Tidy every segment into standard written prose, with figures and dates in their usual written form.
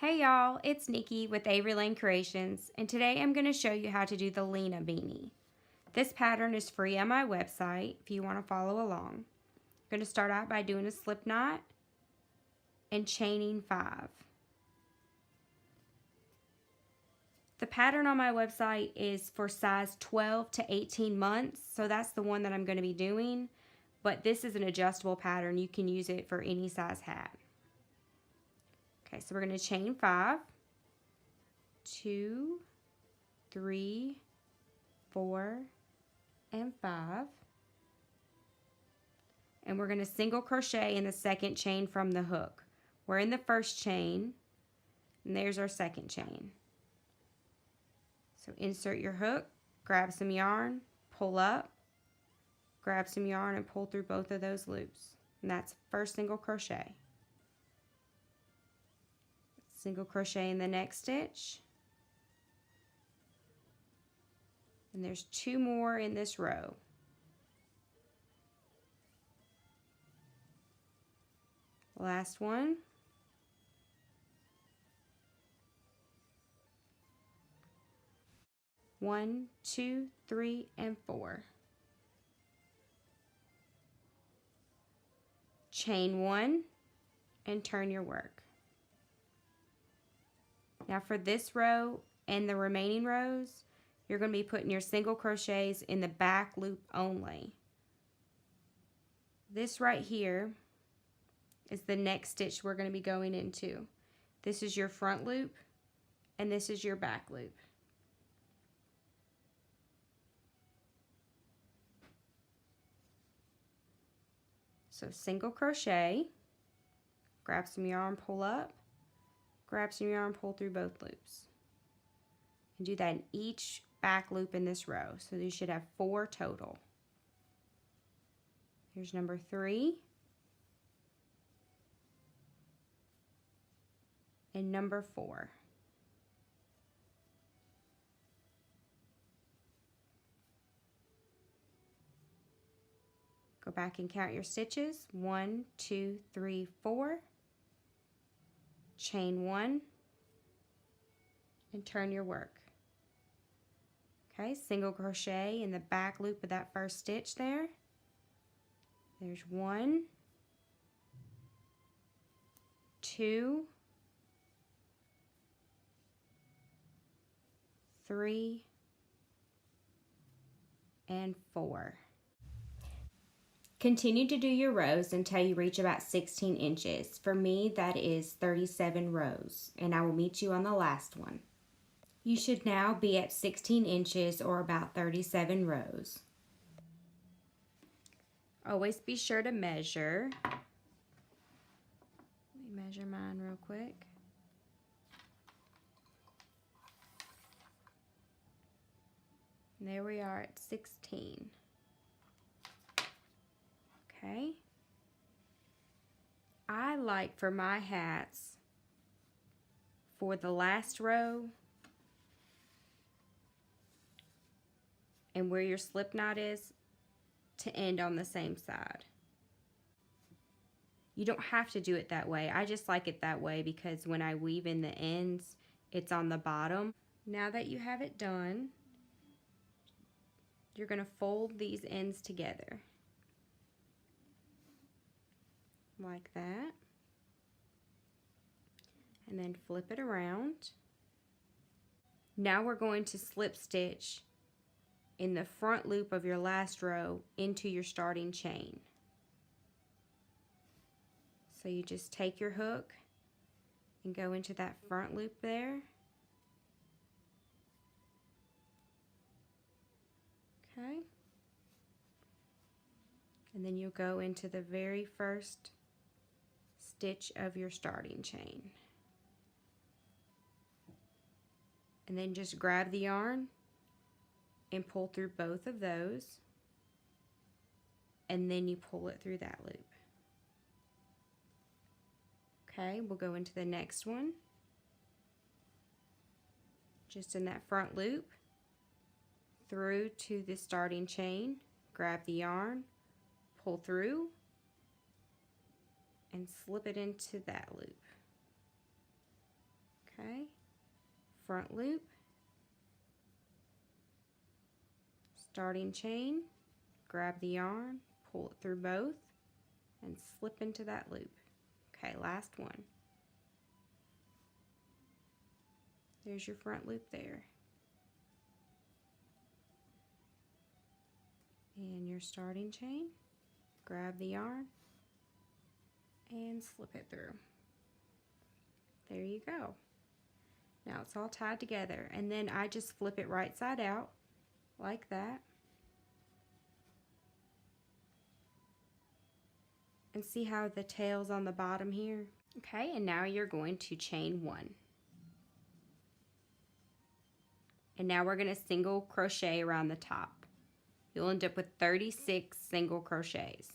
Hey y'all, it's Nikki with Avery Creations, and today I'm going to show you how to do the Lina beanie. This pattern is free on my website if you want to follow along. I'm going to start out by doing a slip knot and chaining 5. The pattern on my website is for size 12 to 18 months, so that's the one that I'm going to be doing, but this is an adjustable pattern. You can use it for any size hat. Okay, so we're going to chain 5, 2, 3, 4, and 5. And we're going to single crochet in the second chain from the hook. We're in the first chain, and there's our second chain. So insert your hook, grab some yarn, pull up, grab some yarn, and pull through both of those loops. And that's first single crochet. Single crochet in the next stitch. And there's 2 more in this row. Last one. One, 2, 3, and 4. Chain 1 and turn your work. Now for this row and the remaining rows, you're going to be putting your single crochets in the back loop only. This right here is the next stitch we're going to be going into. This is your front loop and this is your back loop. So single crochet, grab some yarn, pull up, grab some yarn, pull through both loops. And do that in each back loop in this row. So you should have 4 total. Here's number 3. And number 4. Go back and count your stitches. 1, 2, 3, 4. Chain 1 and turn your work. Okay, single crochet in the back loop of that first stitch there. There's 1, 2, 3, and 4. Continue to do your rows until you reach about 16 inches. For me, that is 37 rows, and I will meet you on the last one. You should now be at 16 inches or about 37 rows. Always be sure to measure. Let me measure mine real quick. And there we are at 16. Okay. I like for my hats, for the last row and where your slip knot is, to end on the same side. You don't have to do it that way. I just like it that way because when I weave in the ends, it's on the bottom. Now that you have it done, you're going to fold these ends together. Like that. And then flip it around. Now we're going to slip stitch in the front loop of your last row into your starting chain. So you just take your hook and go into that front loop there. Okay. And then you'll go into the very first stitch of your starting chain. And then just grab the yarn and pull through both of those, and then you pull it through that loop. Okay, we'll go into the next one. Just in that front loop, through to the starting chain, grab the yarn, pull through, and slip it into that loop. Okay, front loop, starting chain, grab the yarn, pull it through both, and slip into that loop. Okay, last one. There's your front loop there. And your starting chain, grab the yarn, and slip it through. There you go. Now it's all tied together, and then I just flip it right side out like that. And see how the tail's on the bottom here? Okay, and now you're going to chain 1. And now we're going to single crochet around the top. You'll end up with 36 single crochets.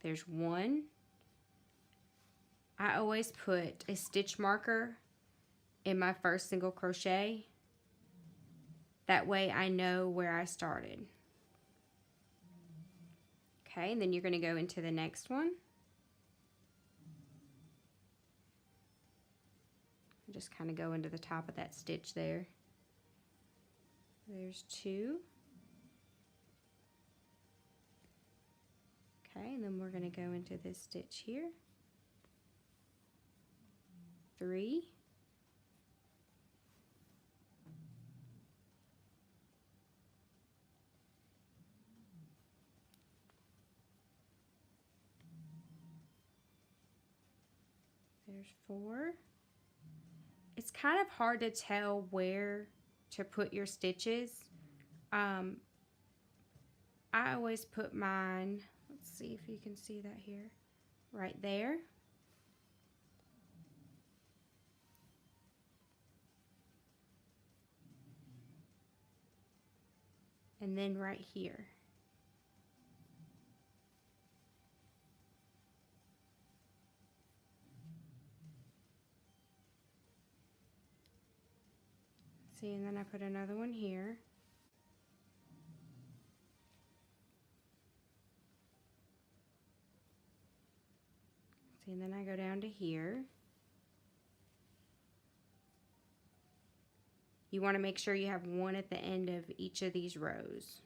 There's 1. I always put a stitch marker in my first single crochet. That way I know where I started. Okay, and then you're going to go into the next one. Just kind of go into the top of that stitch there. There's 2. Okay, and then we're going to go into this stitch here. 3. There's 4. It's kind of hard to tell where to put your stitches. I always put mine, let's see if you can see that here, right there. And then right here. See, and then I put another one here. See, and then I go down to here. You want to make sure you have one at the end of each of these rows.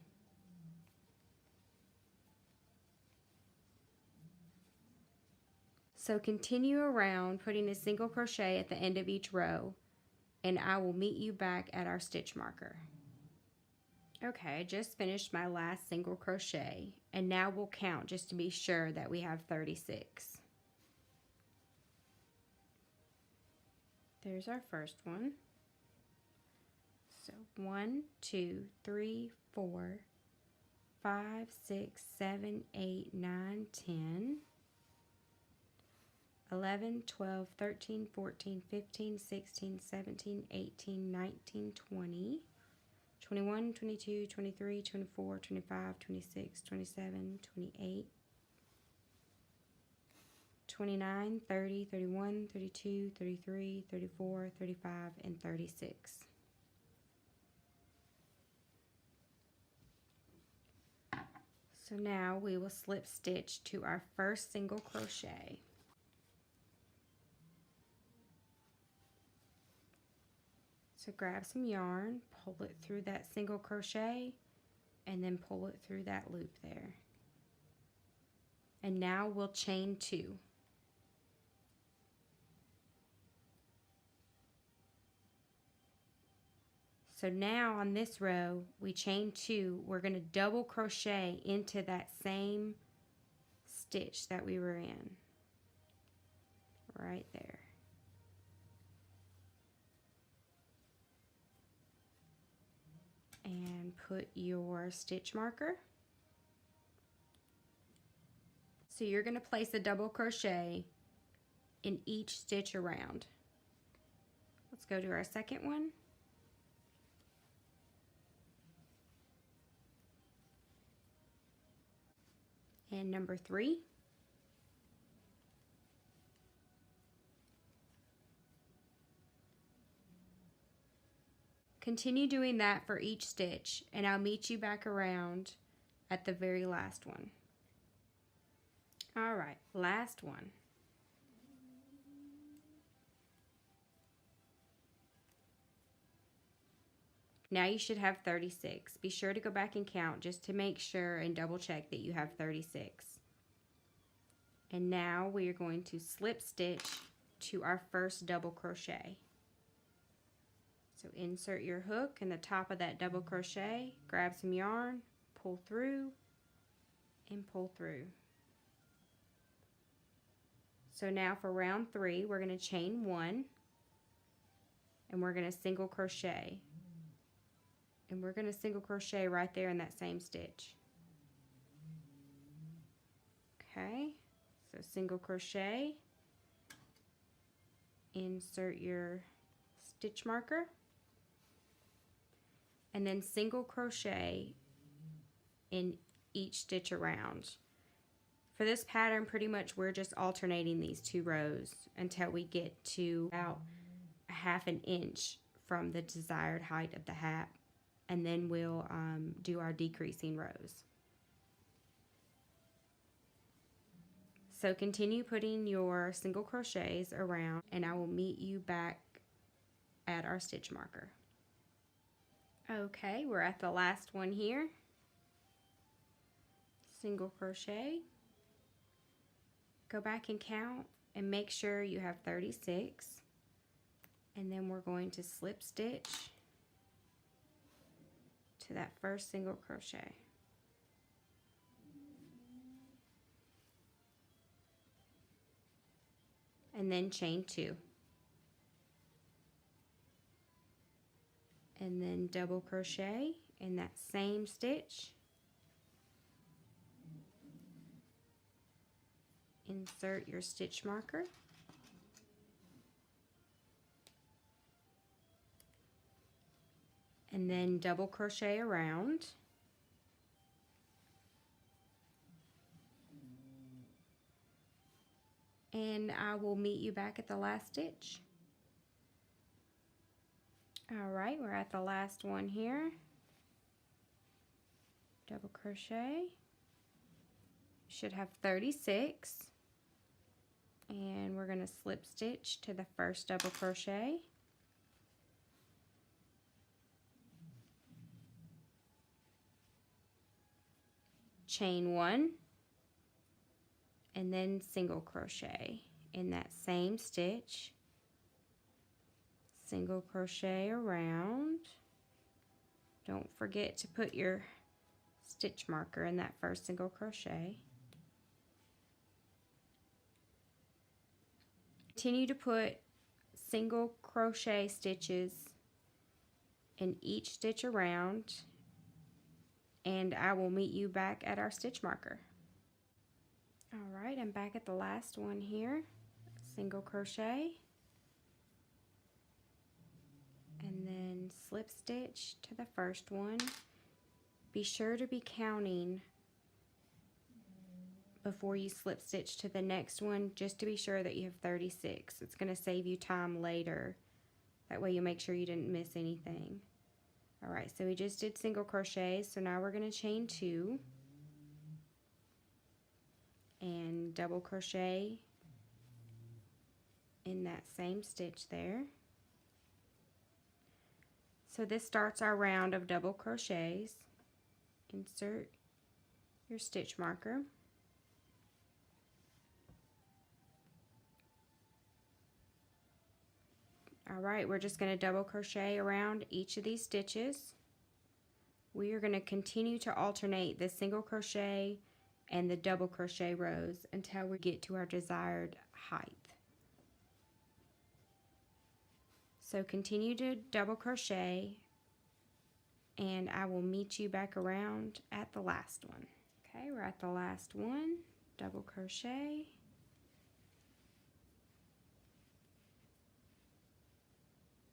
So continue around putting a single crochet at the end of each row, and I will meet you back at our stitch marker. Okay, I just finished my last single crochet, and now we'll count just to be sure that we have 36. There's our first one. So 1, 2, 3, 4, 5, 6, 7, 8, 9, 10, 11, 12, 13, 14, 15, 16, 17, 18, 19, 20, 21, 22, 23, 24, 25, 26, 27, 28, 29, 30, 31, 32, 33, 34, 35, and 36. So now we will slip stitch to our first single crochet. So grab some yarn, pull it through that single crochet, and then pull it through that loop there. And now we'll chain 2. So now on this row, we chain 2. We're going to double crochet into that same stitch that we were in. Right there. And put your stitch marker. So you're going to place a double crochet in each stitch around. Let's go to our second one. And number 3. Continue doing that for each stitch, and I'll meet you back around at the very last one. All right, last one. Now you should have 36. Be sure to go back and count just to make sure and double check that you have 36. And now we are going to slip stitch to our first double crochet. So insert your hook in the top of that double crochet, grab some yarn, pull through, and pull through. So now for round 3, we're going to chain 1, and we're going to single crochet. And we're going to single crochet right there in that same stitch. Okay, so single crochet, insert your stitch marker, and then single crochet in each stitch around. For this pattern, pretty much we're just alternating these 2 rows until we get to about a half an inch from the desired height of the hat, and then we'll do our decreasing rows. So continue putting your single crochets around, and I will meet you back at our stitch marker. Okay, we're at the last one here. Single crochet. Go back and count and make sure you have 36. And then we're going to slip stitch to that first single crochet. And then chain 2. And then double crochet in that same stitch. Insert your stitch marker. And then double crochet around. And I will meet you back at the last stitch. Alright, we're at the last one here. Double crochet. Should have 36. And we're going to slip stitch to the first double crochet. Chain 1. And then single crochet in that same stitch. Single crochet around. Don't forget to put your stitch marker in that first single crochet. Continue to put single crochet stitches in each stitch around, and I will meet you back at our stitch marker. Alright, I'm back at the last one here. Single crochet, and then slip stitch to the first one. Be sure to be counting before you slip stitch to the next one, just to be sure that you have 36. It's going to save you time later. That way you'll make sure you didn't miss anything. Alright, so we just did single crochets, so now we're going to chain 2 and double crochet in that same stitch there. So this starts our round of double crochets. Insert your stitch marker. Alright, we're just going to double crochet around each of these stitches. We are going to continue to alternate the single crochet and the double crochet rows until we get to our desired height. So continue to double crochet, and I will meet you back around at the last one. Okay, we're at the last one. Double crochet.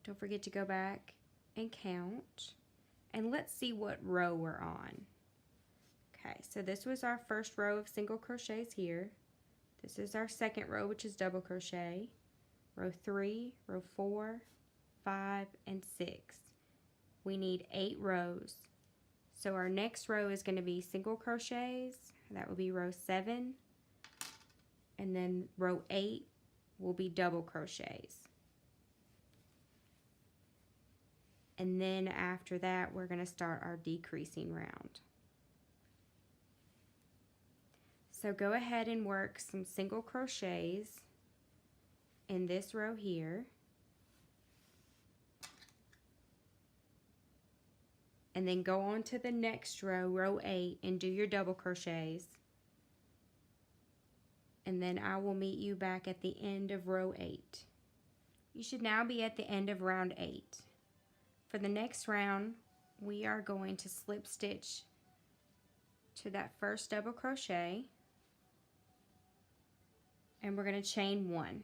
Don't forget to go back and count. And let's see what row we're on. Okay, so this was our first row of single crochets here. This is our second row, which is double crochet. Row 3, row 4, 5, and 6. We need 8 rows. So our next row is going to be single crochets. That will be row 7. And then row 8 will be double crochets. And then after that, we're going to start our decreasing round. So go ahead and work some single crochets in this row here. And then go on to the next row, row 8, and do your double crochets. And then I will meet you back at the end of row 8. You should now be at the end of round 8. For the next round, we are going to slip stitch to that first double crochet, and we're going to chain 1.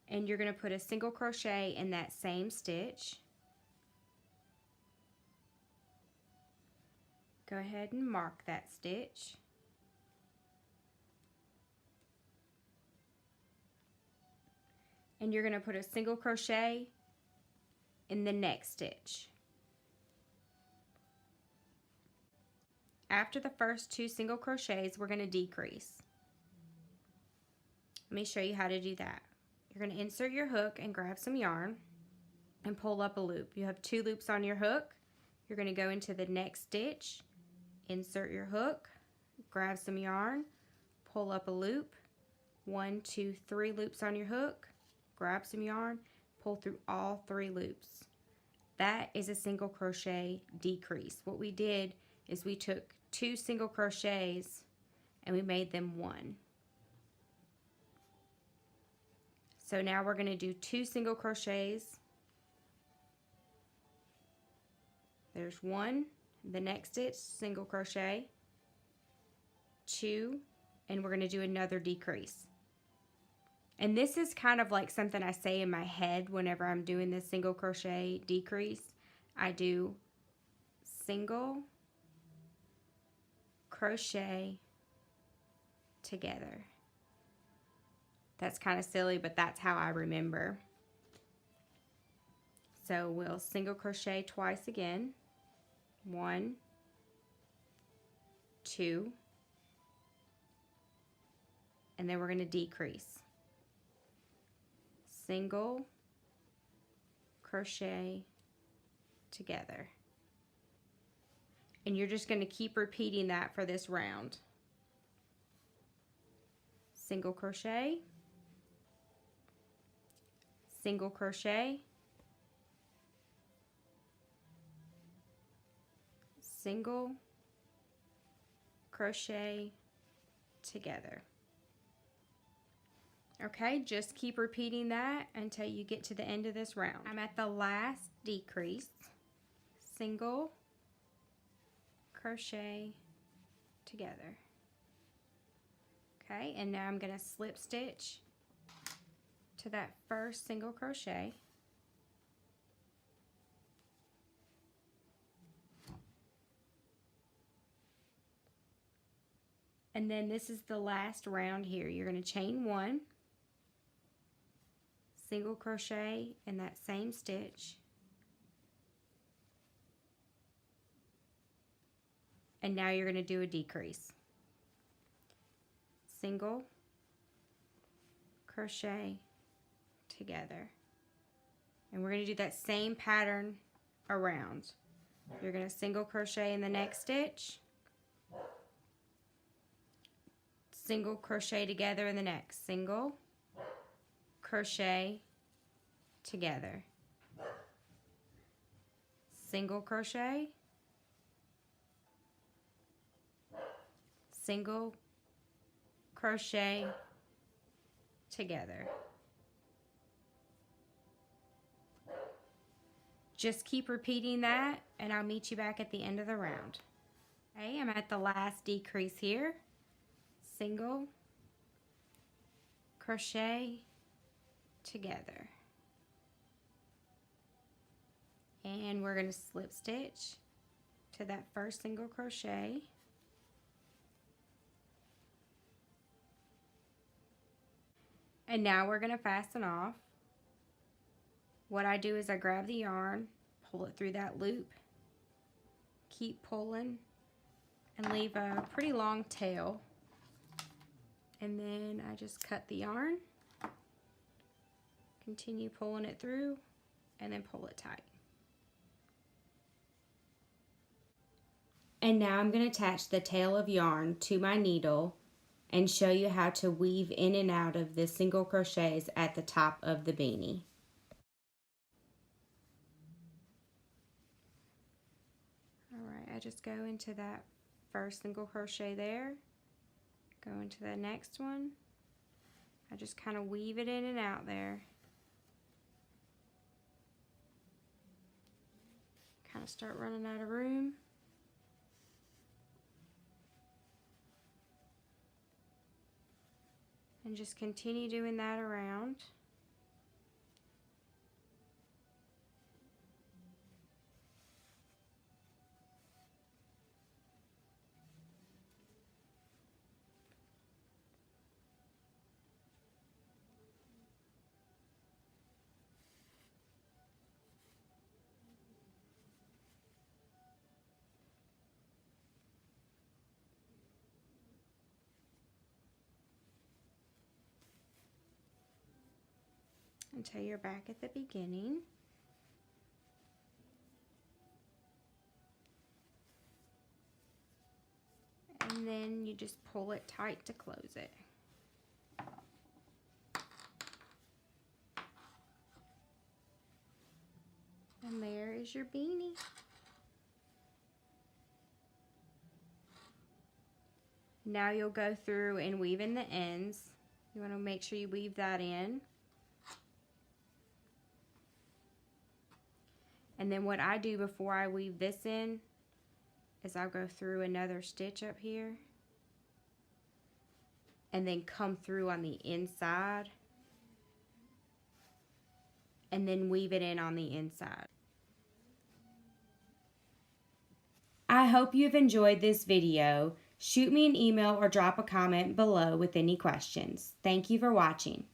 And you're going to put a single crochet in that same stitch. Go ahead and mark that stitch. And you're going to put a single crochet in the next stitch. After the first 2 single crochets, we're going to decrease. Let me show you how to do that. You're going to insert your hook and grab some yarn and pull up a loop. You have 2 loops on your hook. You're going to go into the next stitch, insert your hook, grab some yarn, pull up a loop, 1, 2, 3 loops on your hook, grab some yarn, pull through all 3 loops. That is a single crochet decrease. What we did is we took 2 single crochets and we made them 1. So now we're going to do 2 single crochets. There's 1, the next stitch, single crochet, 2, and we're going to do another decrease. And this is kind of like something I say in my head whenever I'm doing this single crochet decrease. I do single crochet together. That's kind of silly, but that's how I remember. So we'll single crochet twice again. 1, 2, and then we're going to decrease. Single crochet together. And you're just going to keep repeating that for this round. Single crochet, single crochet, single crochet together. Okay, just keep repeating that until you get to the end of this round. I'm at the last decrease. Single crochet together. Okay, and now I'm going to slip stitch to that first single crochet. And then this is the last round here. You're going to chain 1, single crochet in that same stitch, and now you're going to do a decrease. Single crochet together, and we're going to do that same pattern around. You're going to single crochet in the next stitch, single crochet together in the next, single crochet together, single crochet, single crochet together. Just keep repeating that, and I'll meet you back at the end of the round. Okay, I'm at the last decrease here. Single crochet together, and we're going to slip stitch to that first single crochet, and now we're going to fasten off. What I do is I grab the yarn, pull it through that loop, keep pulling, and leave a pretty long tail. And then I just cut the yarn, continue pulling it through, and then pull it tight. And now I'm going to attach the tail of yarn to my needle and show you how to weave in and out of the single crochets at the top of the beanie. Alright, I just go into that first single crochet there, go into the next one, I just kind of weave it in and out there. Kind of start running out of room. And just continue doing that around. Until you're back at the beginning. And then you just pull it tight to close it. And there is your beanie. Now you'll go through and weave in the ends. You want to make sure you weave that in. And then what I do before I weave this in is I'll go through another stitch up here and then come through on the inside and then weave it in on the inside. I hope you've enjoyed this video. Shoot me an email or drop a comment below with any questions. Thank you for watching.